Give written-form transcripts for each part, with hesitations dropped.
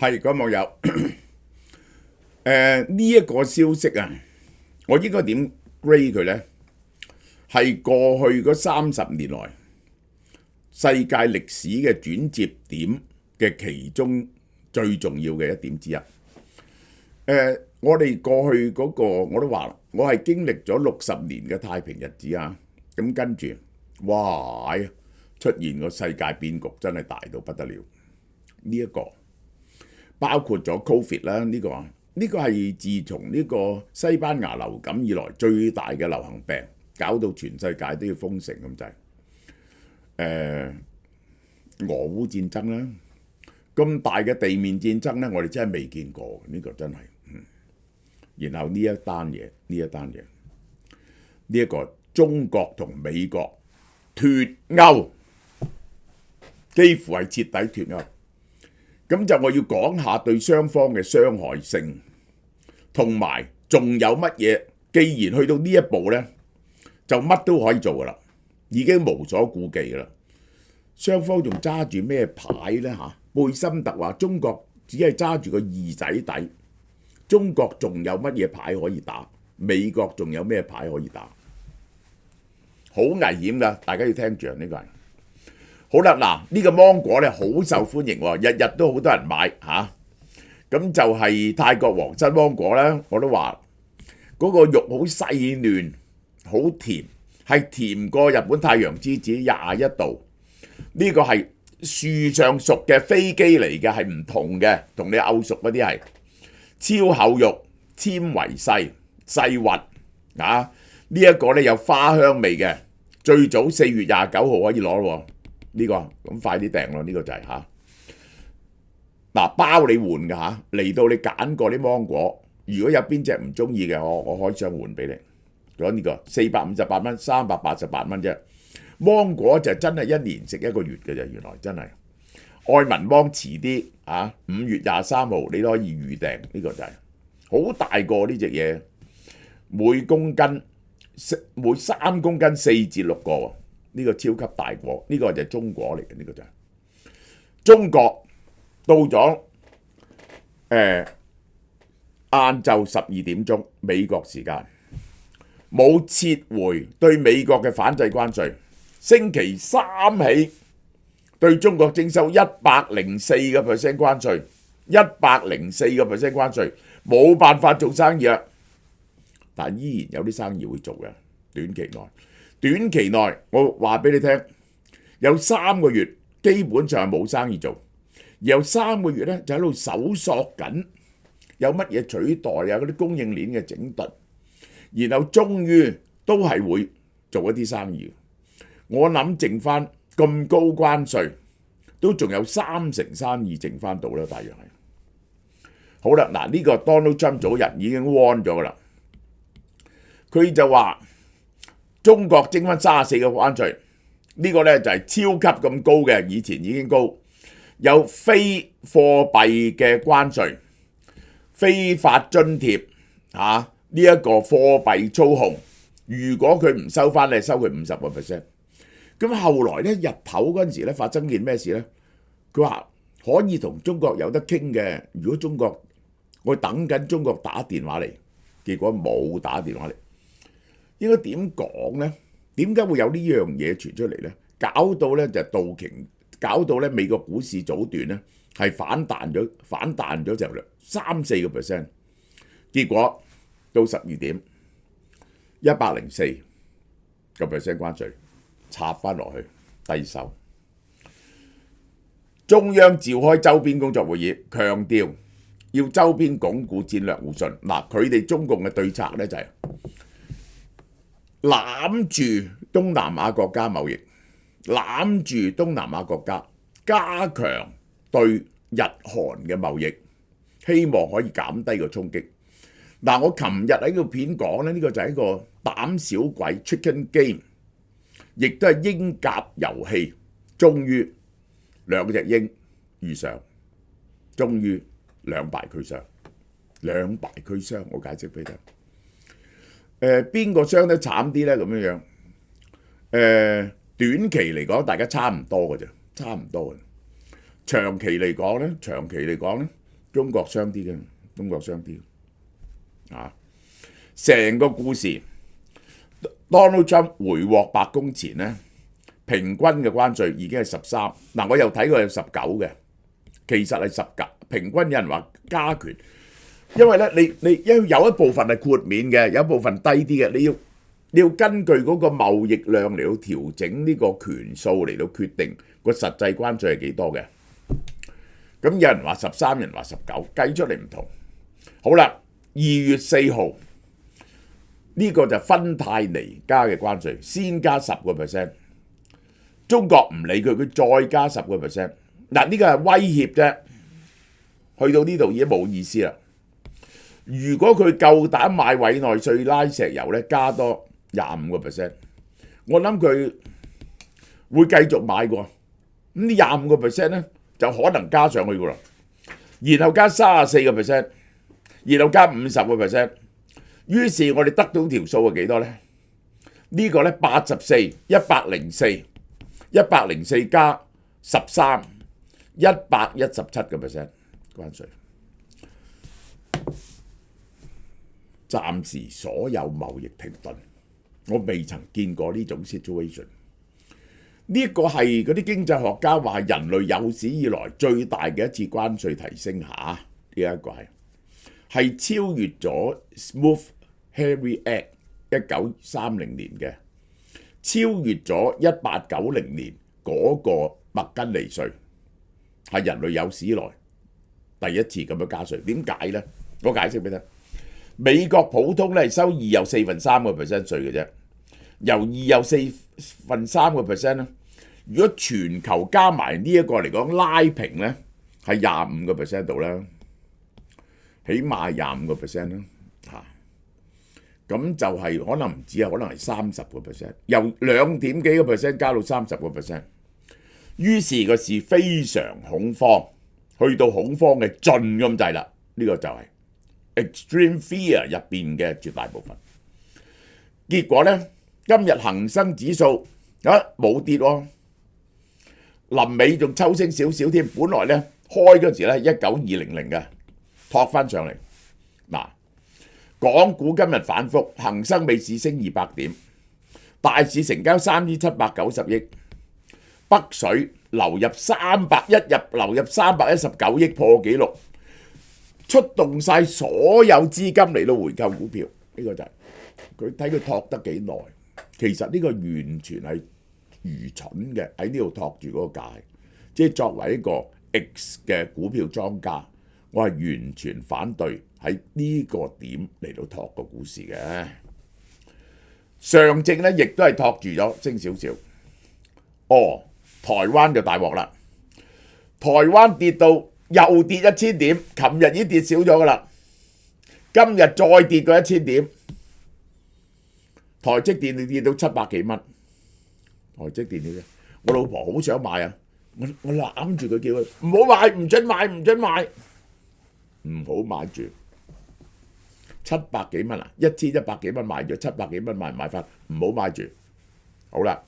係各位網友，呢一個消息啊，我應該點 grade 佢呢？係過去嗰30年來世界歷史嘅轉折點嘅其中最重要嘅一點之一。我哋過去嗰個我都話啦，我係經歷咗60年嘅太平日子啊，咁跟住，哇！出現個世界變局真係大到不得了。呢一個包括咗 Covid 啦，呢個係自從呢個西班牙流感以來最大嘅流行病，搞到全世界都要封城咁滯。俄烏戰爭啦，咁大嘅地面戰爭呢，我哋真係未見過，呢個真係。然後呢一單嘢，呢一個中國同美國脫鈎，幾乎係徹底脫鈎。咁就我要講下對雙方嘅傷害性，同埋仲有乜嘢？既然去到呢一步呢，就乜都可以做噶啦，已經無所顧忌噶啦。雙方仲揸住咩牌呢？嚇，貝森特話中國只係揸住個二仔底，中國仲有乜嘢牌可以打？美國仲有咩牌可以打？好危險噶，大家要聽住呢個係。好啦，嗱，呢個芒果咧好受歡迎喎，日日都好多人買嚇。咁就係泰國皇室芒果啦，我都話嗰個肉好細嫩，好甜，係甜過日本太陽之子21度。呢個係樹上熟嘅飛機嚟嘅，係唔同嘅，同你漚熟嗰啲係超厚肉，纖維細滑啊！呢一個咧有花香味嘅，最早4月29號可以攞喎。呢個咁快啲訂咯，呢個就係嚇。嗱，包你換㗎嚇，嚟到你揀過啲芒果，如果有邊隻唔中意嘅，我開箱換俾你。講呢個458蚊，388蚊啫。芒果就真係1年食1個月嘅啫，原來真係。愛文芒遲啲啊，5月23號你都可以預訂，呢個就係好大個呢隻嘢，每3公斤4至6個喎。呢個超級大果，呢個就係中果嚟嘅，呢個就係中國到咗晏晝12點鐘美國時間，冇撤回對美國嘅反制關稅，星期3起對中國徵收104% 關稅，104% 關稅，冇辦法做生意啦，但依然有啲生意會做嘅，短期內，我話俾你聽，有3個月基本上係冇生意做，而有3個月咧就喺度搜索緊有乜嘢取代啊嗰啲供應鏈嘅整頓，然後終於都係會做一啲生意。我諗剩翻咁高關稅，都仲有30%生意剩翻到啦，大約係。好啦，嗱呢個 Donald Trump 早日已經 warn 咗噶啦，佢就話。中國徵翻34個關稅，呢個呢就係超級咁高嘅，以前已經高。有非貨幣嘅關稅、非法津貼呢一個貨幣操控，如果佢唔收翻，你收佢50%。咁後來呢，日頭嗰陣時呢發生件咩事呢？佢話可以同中國有得傾嘅，如果中國我等緊中國打電話嚟，結果冇打電話嚟。應該點講呢？點解會有呢樣嘢傳出嚟呢？搞到呢就道瓊，搞到呢美國股市早段呢係反彈咗就3-4%，結果到12點104%關稅插翻落去低收。中央召開周邊工作會議，強調要周邊鞏固戰略互信。嗱，佢哋中共嘅對策呢就係攬住東南亞國家貿易，攬住東南亞國家，加強對日韓嘅貿易，希望可以減低個衝擊。嗱，我琴日喺個片講咧，呢個就係一個膽小鬼 Chicken Game， 亦都係鷹鴿遊戲。終於兩隻鷹遇上，終於兩敗俱傷。我解釋俾你聽。邊個傷得慘啲呢？咁樣短期嚟講，大家差唔多嘅啫，差唔多嘅。長期嚟講呢，中國傷啲嘅，中國傷啲啊！成個故事 ，Donald Trump 回獲白宮前咧，平均嘅關稅已經係13。嗱，我又睇過有19嘅，其實係19。平均有人話加權，因為咧你有一部分係豁免嘅，有一部分低啲嘅，你要根據嗰個貿易量嚟到調整呢個權數嚟到決定個實際關稅係幾多嘅。咁有人話13，有人話19，計出嚟唔同。好啦，2月4號呢個就芬太尼加嘅關稅，先加10%，中國唔理佢，佢再加10%。嗱，呢個係威脅啫。去到呢度已經冇意思啦。如果佢夠膽買委內瑞拉石油咧，加多25%，我諗佢會繼續買過。咁呢25%咧就可能加上去噶啦，然後加34%，然後加50%。於是我哋得到條數係幾多咧？呢個咧84，104加13，117%關稅。暫時所有貿易停頓，我未曾見過呢種 situation。呢個係嗰啲經濟學家話人類有史以來最大嘅一次關稅提升下，呢一個係超越咗 Smith-Hillary Act 1930年嘅，超越咗1890年嗰個麥根尼稅，係人類有史以來第一次咁樣加稅。點解呢？我解釋俾你聽。美國普通咧係收2又3%稅嘅啫，由2又3%咧，如果全球加埋呢一個嚟講拉平咧，係25%度啦，起碼25%啦嚇。咁就係可能唔止啊，可能係30%，由2點幾個 percent 加到30%。於是個事非常恐慌，去到恐慌嘅盡咁滯啦。呢個就係Extreme Fear 入邊嘅絕大部分。結果咧，今日恒生指數冇跌喎，臨尾仲抽升少少添。本來咧開嗰時咧19200嘅，托翻上嚟。嗱，港股今日反覆，恒生尾市升200點，大市成交3790億，北水流入319億，破紀錄。出動晒所有資金嚟到回購股票，呢個就係佢睇佢托得幾耐。其實呢個完全係愚蠢嘅，喺呢度托住嗰個價。即係作為一個 X 嘅股票莊家，我係完全反對喺呢個點嚟到托個股市嘅。上證咧亦都係托住咗升少少。台灣就大鑊啦，台灣跌到又跌1000點，琴日已經跌少咗噶啦，今日再跌過1000點，台積電跌到700幾蚊，台積電嘅，我老婆好想買啊，我攬住佢叫佢唔好買，唔准買，唔准買，唔好買住，700幾蚊啊，1100幾蚊賣咗，700幾蚊買唔買翻？唔好買住，好啦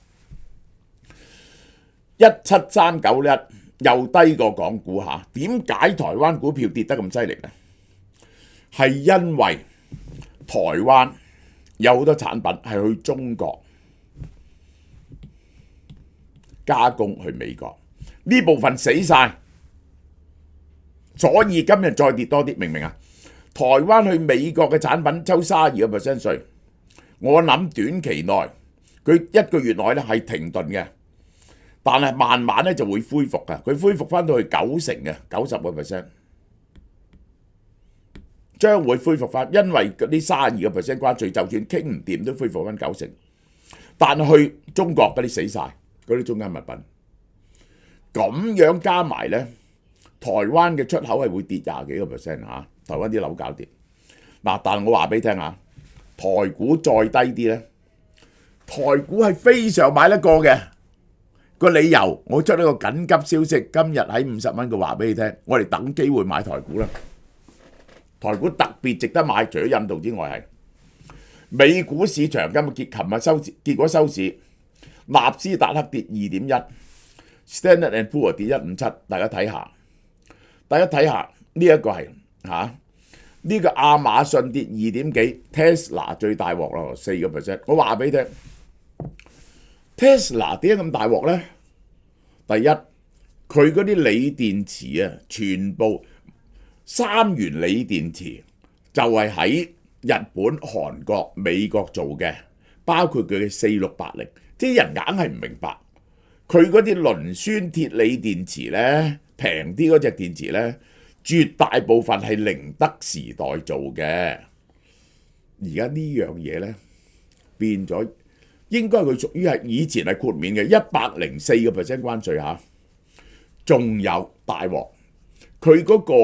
，17391。又低過港股下，點解台灣股票跌得咁犀利呢？係因為台灣有好多產品係去中國加工去美國，呢部分死晒，所以今日再跌多啲，明唔明啊？台灣去美國嘅產品抽32% 稅，我諗短期內佢1個月內咧係停頓嘅。但係慢慢咧就會恢復㗎，佢恢復翻到去90%嘅90%，將會恢復翻，因為嗰啲32% 關稅，就算傾唔掂都恢復翻90%。但去中國嗰啲死晒，嗰啲中間物品，咁樣加埋咧，台灣嘅出口係會跌20幾個 percent 嚇，台灣啲樓價跌。嗱，但係我話俾你聽嚇，台股再低啲咧，台股係非常買得過嘅。個理由，我出呢個緊急消息，今日喺50蚊嘅話俾你聽，我哋等機會買台股啦。台股特別值得買，除咗印度之外係美股市場今日結果收市，納斯達克跌2.1，Standard and Poor 跌157，大家睇下，呢一個係呢個亞馬遜跌2點幾 ，Tesla 最大鑊啦，4%。我話俾你聽 ，Tesla 點解咁大鑊咧？第一，佢嗰啲鋰電池啊，全部三元鋰電池就係喺日本、韓國、美國做嘅，包括佢嘅4680。啲人硬係唔明白，佢嗰啲磷酸鐵鋰電池咧，平啲嗰隻電池咧，絕大部分係寧德時代做嘅。而家呢樣嘢咧變咗，應該佢屬於係以前係豁免嘅104%關稅嚇。仲有大鑊，佢嗰個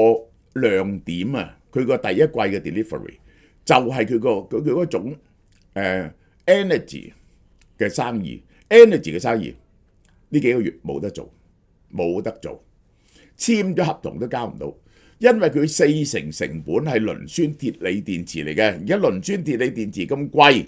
亮點啊，佢個第一季嘅 delivery 就係佢嗰種energy 嘅生意 ，energy 嘅生意呢幾個月冇得做，簽咗合同都交唔到，因為佢40%成本係磷酸鐵鋰電池嚟嘅，而家磷酸鐵鋰電池咁貴，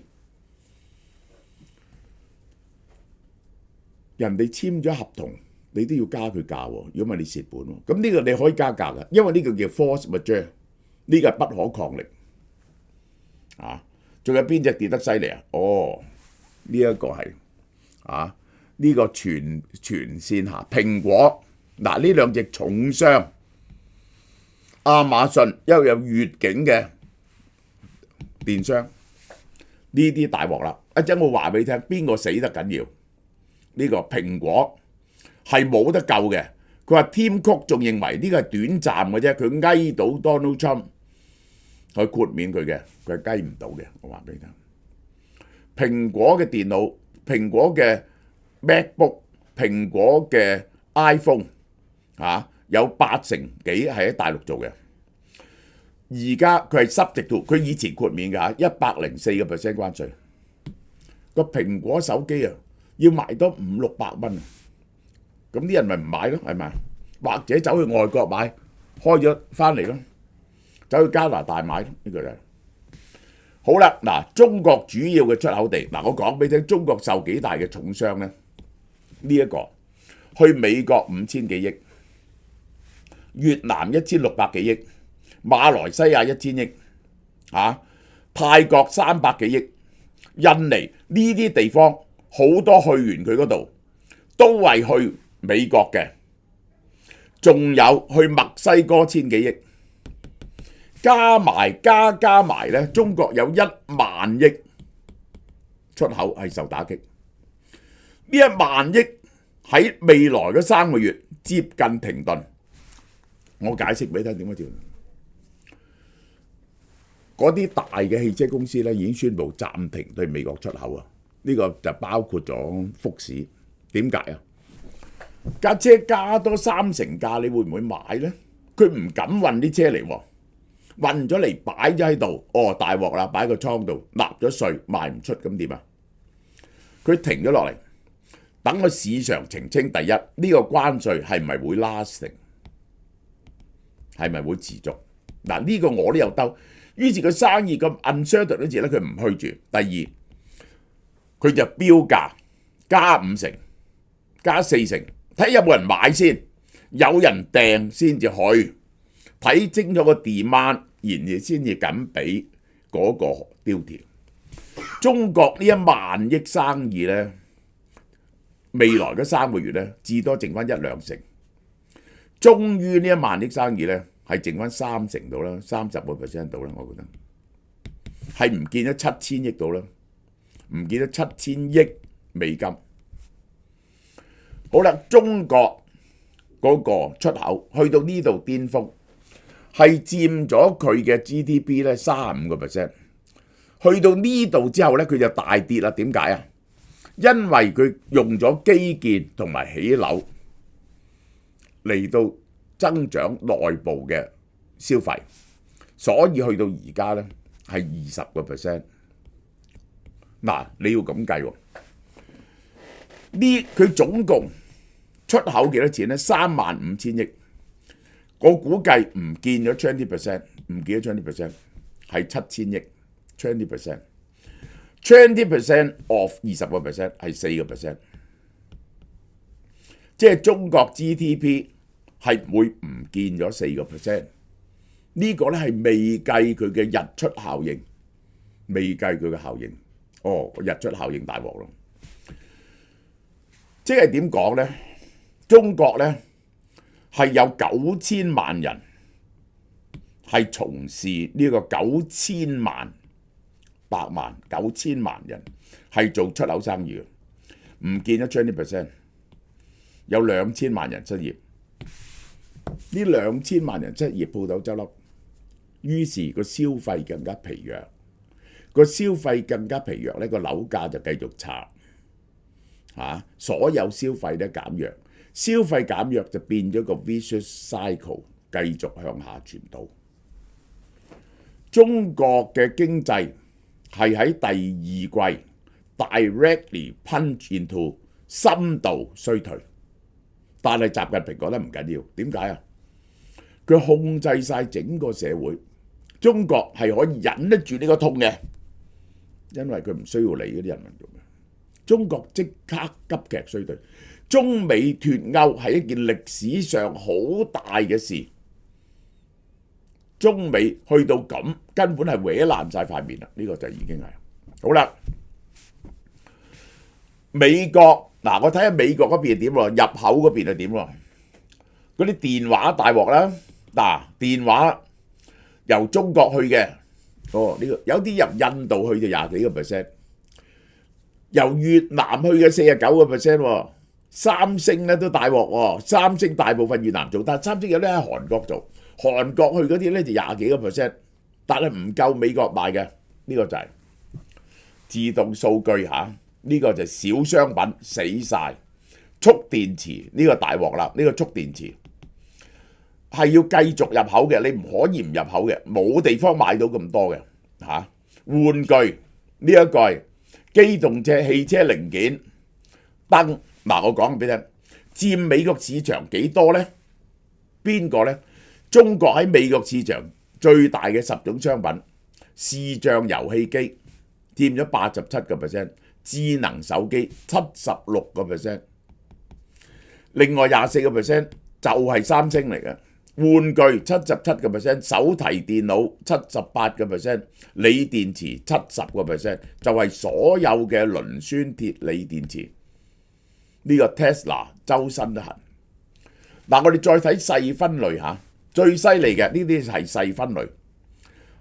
人哋簽咗合同，你都要加佢價喎，如果唔係你蝕本喎。咁呢個你可以加價嘅，因為呢個叫 force majeure， 呢個係不可抗力。仲有邊隻跌得犀利啊？呢一個係呢個全線下蘋果嗱，呢兩隻重傷，亞馬遜又有越境嘅電商，呢啲大鑊啦！一陣我話俾你聽，邊個死得緊要？呢個蘋果係冇得救嘅。佢話 Tim Cook 仲認為呢個係短暫嘅啫，佢翳到 Donald Trump 去豁免佢嘅，佢係翳唔到嘅。我話俾你聽，蘋果嘅電腦、蘋果嘅 MacBook、蘋果嘅 iPhone 有80%幾係喺大陸做嘅。而家佢係 subject to， 佢以前豁免㗎104%關稅。個蘋果手機啊，要賣多500-600蚊，咁啲人咪唔買咯，係咪？或者走去外國買，開咗翻嚟咯，走去加拿大買咯，呢個就係好啦。嗱，中國主要嘅出口地，嗱我講俾你聽，中國受幾大嘅重傷咧？呢一個去美國5000幾億，越南1600幾億，馬來西亞1000億，泰國300幾億，印尼呢啲地方好多去完佢嗰度，都係去美國嘅，仲有去墨西哥1000幾億，加埋咧，中國有1萬億出口係受打擊。呢1萬億喺未來嗰3個月接近停頓。我解釋俾你聽點解嗰啲大嘅汽車公司咧已經宣布暫停對美國出口啊！呢個就包括咗福士。點解啊？架車加多30%價，你會唔會買呢？佢唔敢運啲車嚟喎，運咗嚟擺咗喺度，大鑊啦！擺喺個倉度，納咗稅賣唔出，咁點啊？佢停咗落嚟，等個市場澄清。第一，呢個關稅係咪會 lasting， 係咪會持續？嗱，呢個我都有兜。於是佢生意咁 uncertain 嗰時咧，佢唔去住。第二，佢就標價加50%、加40%，睇有冇人買先，有人訂先至去，睇清楚個 demand，然後先至敢俾嗰個標條。中國呢1萬億生意咧，未來嗰3個月咧，至多剩翻1-2成。終於呢1萬億生意咧，係剩翻3成到啦，30% 到啦，我覺得係唔見咗7000億到啦，唔見咗7000億美金。好啦，中國嗰個出口去到呢度巔峰，係佔咗佢嘅 GDP 咧35%。去到呢度之後咧，佢就大跌啦。點解啊？因為佢用咗基建同埋起樓嚟到增長內部嘅消費，所以去到而家咧係20%。嗱，你要咁計喎，佢總共出口幾多錢咧？35000億，我估計唔見咗 20%， 唔見咗 20%， 係7000億。20% of 20% 係4%， 即係中國 GDP 係會唔見咗4%。呢個咧係未計佢嘅日出效應，未計佢嘅效應。日出效應大鑊咯！即係點講咧？中國咧係有9000萬人係從事呢個9000萬人係做出口生意嘅，唔見咗20%，有2000萬人失業。呢2000萬人失業，鋪頭執笠，於是個消費更加疲弱。個消費更加疲弱咧，個樓價就繼續差所有消費咧減弱，消費減弱就變咗個 vicious cycle， 繼續向下傳導。中國嘅經濟係喺第二季 directly punch into 深度衰退，但係習近平覺得唔緊要，點解啊？佢控制晒整個社會，中國係可以忍得住呢個痛嘅。因為佢唔需要理嗰啲人民做咩，中國即刻急劇衰退。中美脫鈎係一件歷史上好大嘅事，中美去到咁根本係搲爛晒塊面啦，呢個就已經係好啦。美國我睇下美國嗰邊係點喎，入口嗰邊係點喎？嗰啲電話大鑊啦，電話由中國去嘅。呢個有啲由印度去就20幾個%，由越南去嘅49個%。三星咧都大鑊喎，三星大部分越南做，但係三星有啲喺韓國做，韓國去嗰啲咧就20幾個%，但係唔夠美國賣嘅。呢個就係自動數據呢個就係小商品死晒。蓄電池呢個大鑊啦，呢個蓄電池係要繼續入口嘅，你唔可以唔入口嘅，冇地方買到咁多嘅玩具呢一個係機動車、汽車零件、燈。我講俾你聽，佔美國市場幾多呢？邊個呢？中國喺美國市場最大嘅10種商品，視像遊戲機佔咗87%，智能手機76%，另外24%就係三星嚟嘅。玩具77%，手提電腦78%，鋰電池70%，就係所有嘅磷酸鐵鋰電池。呢個 Tesla 周身都痕。我哋再睇細分類最犀利嘅呢啲係細分類，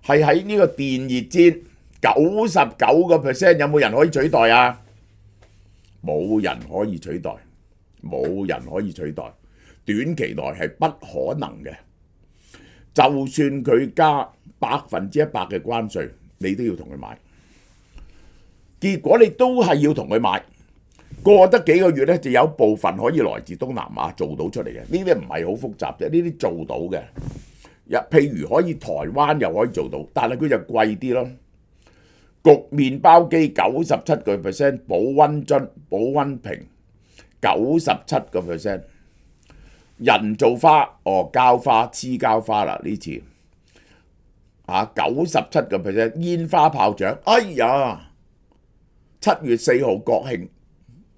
係喺呢個電熱氈99%，有冇人可以取代啊？冇人可以取代，冇人可以取代。短期內係不可能嘅，就算佢加100%嘅關稅，你都要同佢買。結果你都係要同佢買。過得幾個月咧，就有部分可以來自東南亞做到出嚟嘅，呢啲唔係好複雜啫，呢啲做到嘅。譬如可以台灣又可以做到，但係佢就貴啲咯。焗麵包機97%，保溫樽、保溫瓶97%。人造花膠花黐膠花啦，呢次97%。煙花炮仗，哎呀，7月4號國慶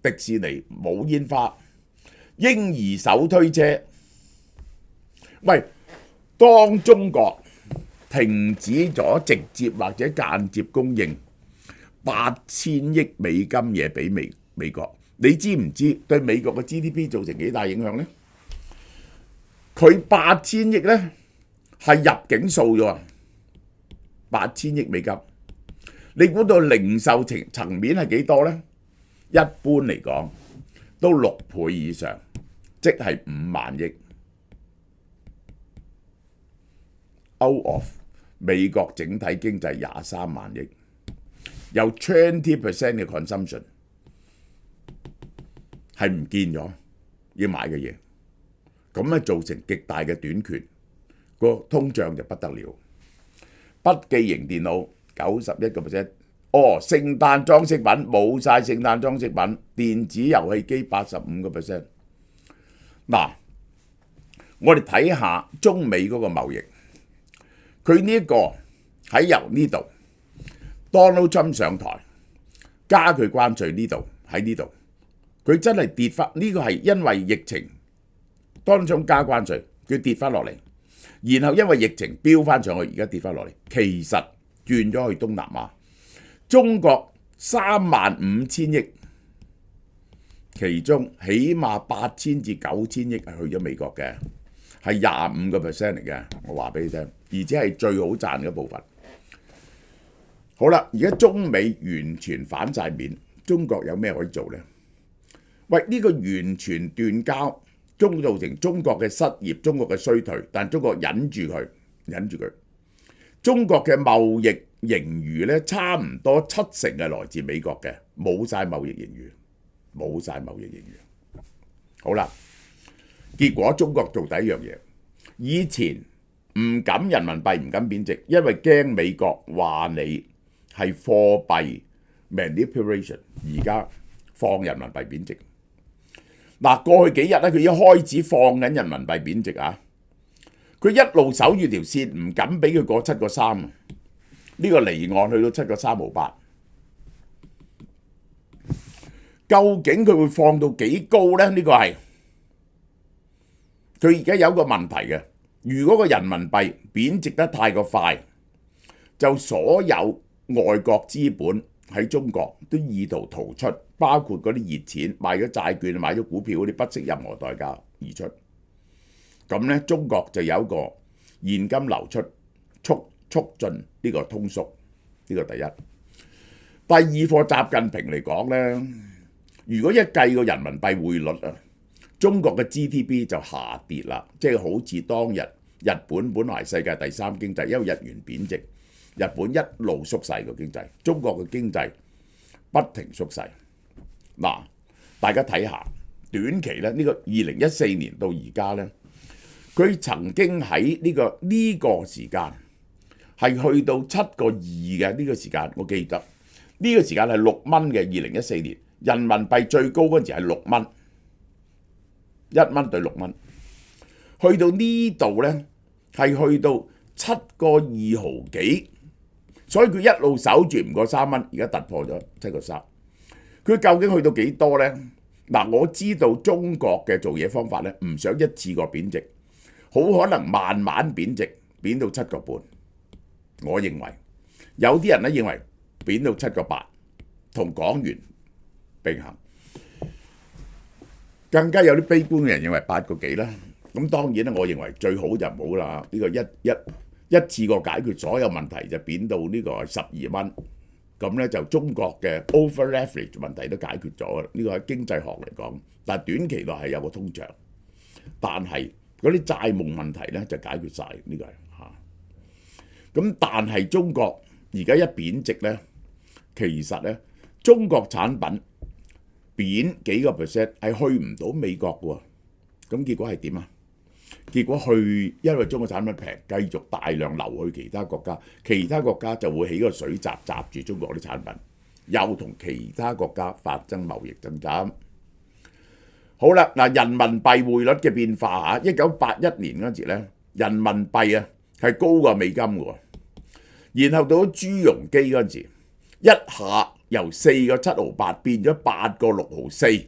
迪士尼冇煙花。嬰兒手推車，喂，當中國停止咗直接或者間接供應8000億美金嘢俾美國，你知唔知對美國嘅 GDP 造成幾大影響呢？佢8000億呢係入境數啫，8000億美金。你估到零售層面係幾多呢？一般嚟講都6倍以上，即係5萬億。Out of 美國整體經濟23萬億，有20% 嘅 consumption 係唔見咗要買嘅嘢。咁咧造成極大嘅短缺，個通脹就不得了。筆記型電腦91%，聖誕裝飾品冇晒，聖誕裝飾品，電子遊戲機85%。我哋睇下中美嗰個貿易，佢呢一個喺由呢度 Donald Trump 上台加佢關稅呢度喺呢度，佢真係跌翻。呢個係因為疫情。當中加關稅，佢跌翻落嚟，然後因為疫情飆翻上去，而家跌翻落嚟，其實轉咗去東南亞。中國35000億，其中起碼8000至9000億係去咗美國嘅，係25% 嚟嘅。我話俾你聽，而且係最好賺嘅部分。好啦，而家中美完全反晒面，中國有咩可以做呢？喂，呢個完全斷交，造成中國嘅失業、中國嘅衰退，但中國忍住佢。中國嘅貿易盈餘咧，差唔多70%係來自美國嘅，冇晒貿易盈餘。好啦，結果中國做第一樣嘢，以前唔敢人民幣唔敢貶值，因為驚美國話你係貨幣 manipulation， 而家放人民幣貶值。嗱，過去幾日咧，佢已經開始放緊人民幣貶值啊！佢一路守住條線，唔敢俾佢過7.3，呢個離岸去到7.358。究竟佢會放到幾高呢？呢個係佢而家有個問題嘅。如果個人民幣貶值得太過快，就所有外國資本喺中國都意圖逃出，包括嗰啲熱錢買咗債券、買咗股票嗰啲，不惜任何代價而出。咁呢，中國就有一個現金流出，促進呢個通縮，呢個第一。第二課，習近平嚟講呢，如果一計個人民幣匯率啊，中國嘅 GDP 就下跌啦，即係好似當日日本本來係世界第3經濟，因為日元貶值，日本一路縮細個經濟，中國嘅經濟不停縮細。嗱，大家睇下短期咧，呢個2014年到而家呢，佢曾經喺呢個時間係去到7.2嘅呢個時間，我記得呢個時間係6蚊嘅。2014年人民幣最高嗰陣時係6蚊，1蚊對6蚊，去到呢度呢係去到7.2毫幾，所以佢一路守住唔過3蚊，而家突破咗7.3。佢究竟去到幾多呢？嗱，我知道中國嘅做嘢方法呢，唔想一次過貶值，好可能慢慢貶值，貶到7.5。我認為有啲人咧認為貶到7.8，同港元並行。更加有啲悲觀嘅人認為8幾啦。咁當然咧，我認為最好就唔好啦。呢個一次過解決所有問題就貶到呢個12蚊。咁咧就中國嘅 over leverage 問題都解決咗啦。呢個喺經濟學嚟講，但係短期內係有個通脹，但係嗰啲債務問題咧就解決晒。呢個係嚇。咁但係中國而家一貶值咧，其實咧中國產品貶幾個 percent 係去唔到美國嘅喎。咁結果係點啊？結果因為中國產品平，繼續大量流去其他國家，其他國家就會起個水閘閘住中國啲產品，又同其他國家發生貿易爭執。好啦，嗱，人民幣匯率嘅變化嚇，1981年嗰陣時咧，人民幣啊係高過美金嘅喎，然後到咗朱鎔基嗰陣時，一下由4.758變咗8.664，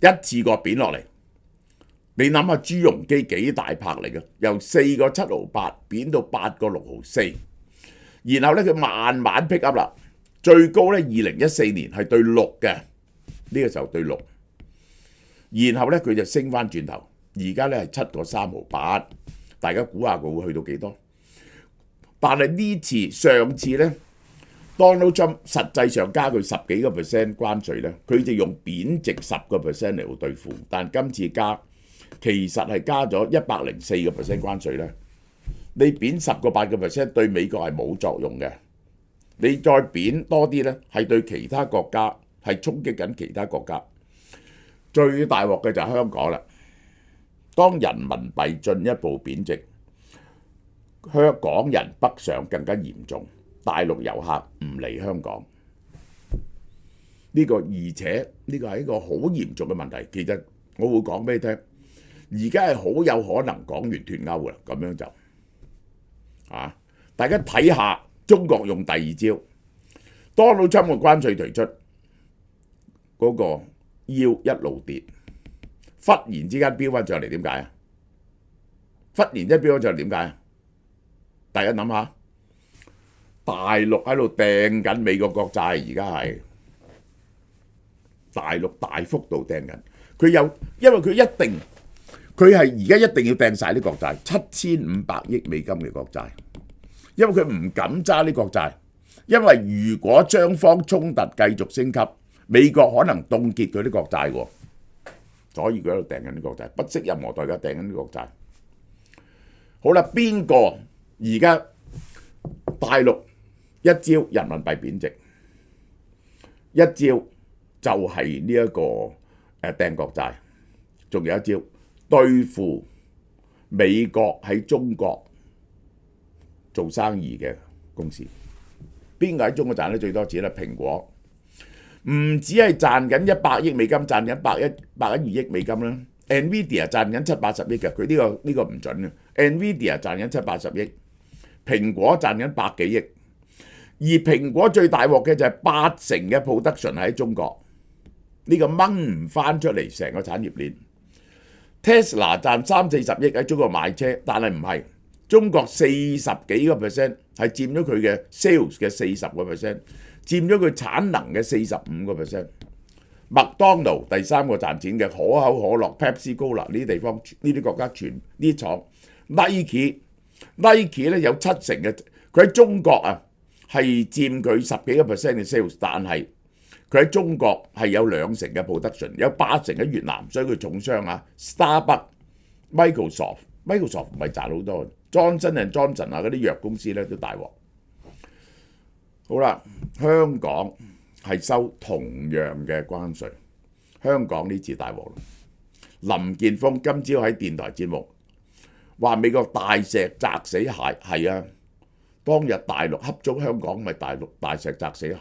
一次過貶落嚟。你諗下朱鎔基幾大魄力嘅，由4.758貶到8.664，然後咧佢慢慢 pick up 啦，最高咧2014年係對6嘅，呢個時候對6，然後咧佢就升翻轉頭，而家咧係7.358，大家估下佢會去到幾多？但係上次咧 Donald Trump 實際上加佢10幾個%關稅咧，佢就用貶值10%嚟到對付，但今次加。其實係加咗104%關稅咧，你貶8%對美國係冇作用嘅，你再貶多啲咧，係對其他國家係衝擊緊其他國家。最大鑊嘅就係香港啦。當人民幣進一步貶值，香港人北上更加嚴重，大陸遊客唔嚟香港。而且呢個係一個好嚴重嘅問題。其實我會講俾你聽。而家係好有可能港元脫鈎㗎啦，咁樣就大家睇下中國用第二招，Donald Trump嘅關稅推出，嗰個腰一路跌，忽然之間飆翻上嚟，點解啊？忽然一飆就點解？大家諗下，大陸喺度掟緊美國國債，而家係大陸大幅度掟緊。因為佢係而家一定要掟晒啲國債，7500億美金嘅國債，因為佢唔敢揸啲國債，因為如果雙方衝突繼續升級，美國可能凍結佢啲國債喎，所以佢喺度掟緊啲國債，不惜任何代價掟緊啲國債。好啦，邊個而家大陸一招人民幣貶值，一招就係呢一個掟國債，仲有一招對付美國喺中國做生意嘅公司。邊個喺中國賺得最多錢咧？蘋果唔止係賺緊100億美金，賺緊112億美金啦。Nvidia 賺緊780億嘅，佢呢個唔準嘅。Nvidia 賺緊780億，蘋果賺緊100幾億。而蘋果最大鑊嘅就係80%嘅 production 喺中國，呢個掹唔翻出嚟成個產業鏈。Tesla 賺30-40億喺中國賣車，但係唔係中國40幾個 percent 係佔咗佢嘅 sales 嘅40個 percent， 佔咗佢產能嘅45個 percent。麥當勞第三個賺錢嘅，可口可樂、Pepsi Cola 呢啲地方呢啲國家全呢啲廠。Nike 咧有70%嘅，佢喺中國啊係佔佢10幾個 percent 嘅 sales， 但係佢喺中國係有2成嘅 production， 有8成喺越南，所以佢重傷啊。Starbucks、Microsoft 唔係賺好多 ，Johnson & Johnson 啊嗰啲藥公司咧都大鑊。好啦，香港係收同樣嘅關稅，香港呢次大鑊。林健鋒今朝喺電台節目話美國大石砸死蟹，係啊，當日大陸恰足香港，咪大陸大石砸死蟹，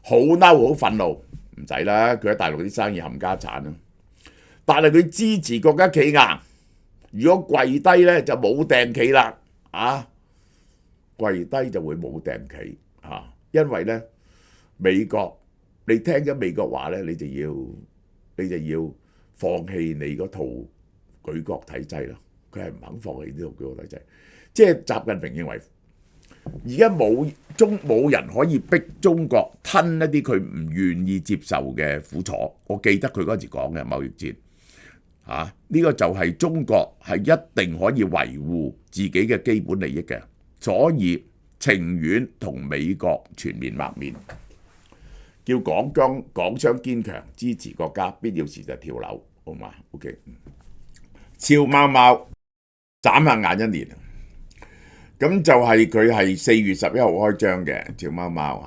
好嬲好憤怒，唔使啦，佢喺大陸啲生意冚家產啦。但係佢支持國家企硬，如果跪低咧就冇掟企啦，啊，跪低就會冇掟企啊，因為咧美國，你聽咗美國話咧，你就要放棄你嗰套舉國體制啦。佢係唔肯放棄呢套舉國體制，即係習近平認為而家冇人可以逼中國吞一啲佢唔願意接受嘅苦楚。我記得佢嗰時講嘅貿易戰。呢個就係中國係一定可以維護自己嘅基本利益嘅，所以情願同美國全面抹面，叫港商堅強，支持國家，必要時就跳樓，好嘛 ？OK， 超貓貓眨下眼1年，咁就係佢係4月11號開張嘅超貓貓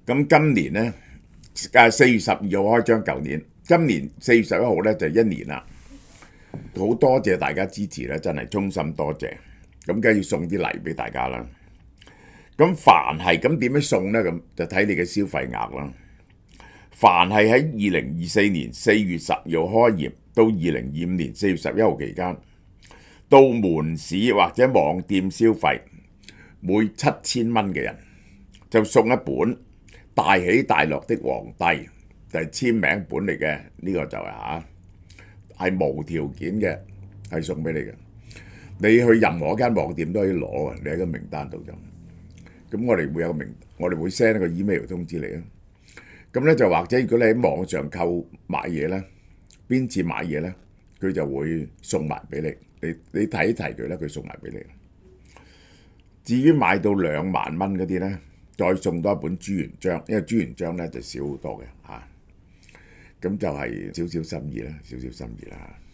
嚇，咁今年呢4月12號開張，舊年。今年4月11號咧就1年啦，好多謝大家支持咧，真係衷心多謝。咁梗係要送啲禮俾大家啦。咁凡係咁點樣送咧？咁就睇你嘅消費額啦。凡係喺2024年4月12號開業到2025年4月11號期間，到門市或者網店消費，每7000蚊嘅人就送一本《大起大落的皇帝》。就係簽名本嚟嘅，呢個就係無條件嘅，係送俾你嘅。你去任何間網店都可以攞啊，你喺個名單度就。咁我哋會 send 一個 email 通知你啊。咁咧就或者如果你喺網上購買嘢咧，邊次買嘢咧，佢就會送埋俾你。你睇一睇佢咧，佢送埋俾你。至於買到2萬蚊嗰啲咧，再送多一本朱元璋，因為朱元璋咧就少好多嘅嚇。咁就係少少心意啦，少少心意啦。